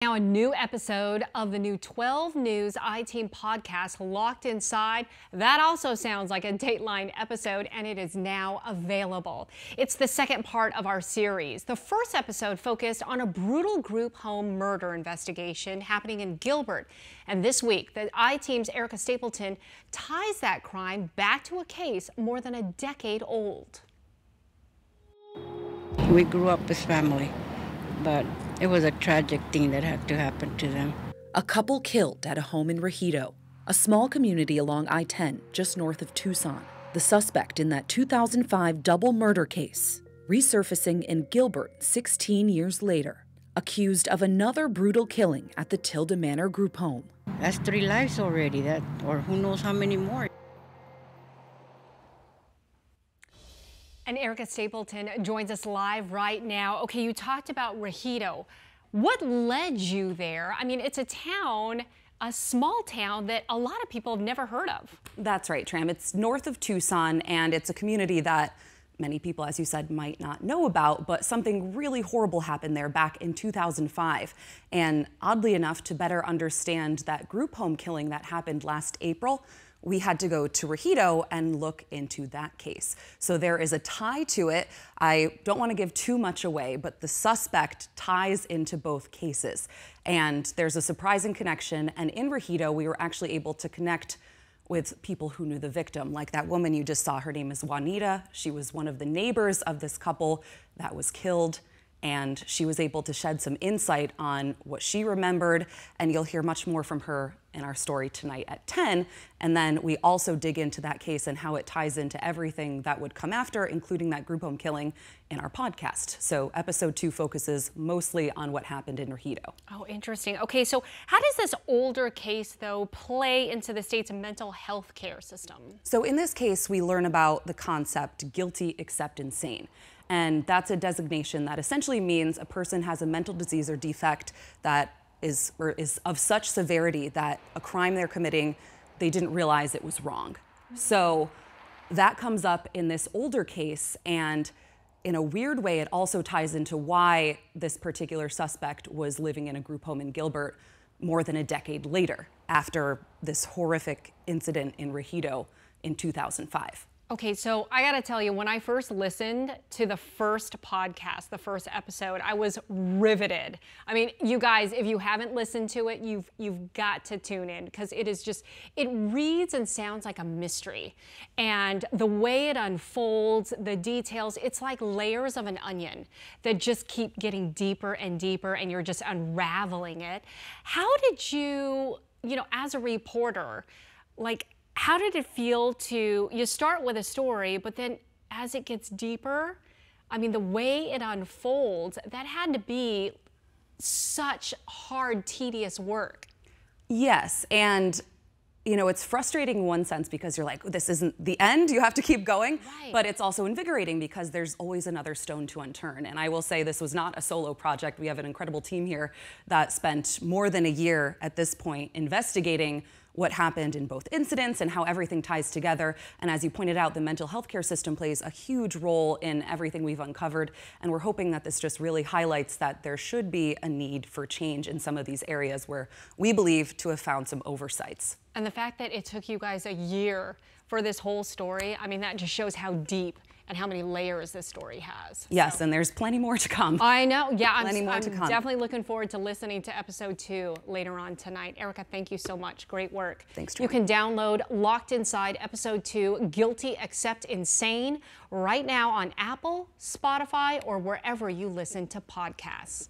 Now, a new episode of the new 12 News I-Team podcast, Locked Inside. That also sounds like a Dateline episode, and it is now available. It's the second part of our series. The first episode focused on a brutal group home murder investigation happening in Gilbert. And this week, the I-Team's Erica Stapelton ties that crime back to a case more than a decade old. We grew up as family, but it was a tragic thing that had to happen to them. A couple killed at a home in Rejito, a small community along I-10 just north of Tucson. The suspect in that 2005 double murder case, resurfacing in Gilbert 16 years later, accused of another brutal killing at the Tilda Manor group home. That's 3 lives already, or who knows how many more. And Erica Stapleton joins us live right now. Okay, you talked about Rejito. What led you there? I mean, it's a town, a small town that a lot of people have never heard of. That's right, Tram. It's north of Tucson, and it's a community that many people, as you said, might not know about, but something really horrible happened there back in 2005. And oddly enough, to better understand that group home killing that happened last April, we had to go to Rejito and look into that case. So there is a tie to it. I don't want to give too much away, but the suspect ties into both cases. And there's a surprising connection. And in Rejito, we were actually able to connect with people who knew the victim, like that woman you just saw. Her name is Juanita. She was one of the neighbors of this couple that was killed. And she was able to shed some insight on what she remembered, and you'll hear much more from her in our story tonight at 10. And then we also dig into that case and how it ties into everything that would come after, including that group home killing, in our podcast. So episode 2 focuses mostly on what happened in Rejito. Oh, interesting. Okay, so how does this older case, though, play into the state's mental health care system? So in this case, we learn about the concept guilty except insane. And that's a designation that essentially means a person has a mental disease or defect that is of such severity that a crime they're committing, they didn't realize it was wrong. So that comes up in this older case, and in a weird way, it also ties into why this particular suspect was living in a group home in Gilbert more than a decade later, after this horrific incident in Rejito in 2005. Okay, so I gotta tell you, when I first listened to the first podcast, the first episode, I was riveted. I mean, you guys, if you haven't listened to it, you've got to tune in, because it is just, it reads and sounds like a mystery. And the way it unfolds, the details, it's like layers of an onion that just keep getting deeper and deeper, and you're just unraveling it. How did you as a reporter, how did it feel to, you start with a story, but then as it gets deeper, I mean, the way it unfolds, that had to be such hard, tedious work. Yes, and it's frustrating in one sense because you're like, this isn't the end, you have to keep going. Right. But it's also invigorating because there's always another stone to unturned. And I will say this was not a solo project. We have an incredible team here that spent more than a year at this point investigating what happened in both incidents and how everything ties together. And as you pointed out, the mental health care system plays a huge role in everything we've uncovered. And we're hoping that this just really highlights that there should be a need for change in some of these areas where we believe to have found some oversights. And the fact that it took you guys a year for this whole story, I mean, that just shows how deep and how many layers this story has. Yes, so. And there's plenty more to come. I know, yeah, I'm definitely looking forward to listening to episode 2 later on tonight. Erica, thank you so much, great work. Thanks, Troy. You can download Locked Inside episode 2, Guilty Except Insane, right now on Apple, Spotify, or wherever you listen to podcasts.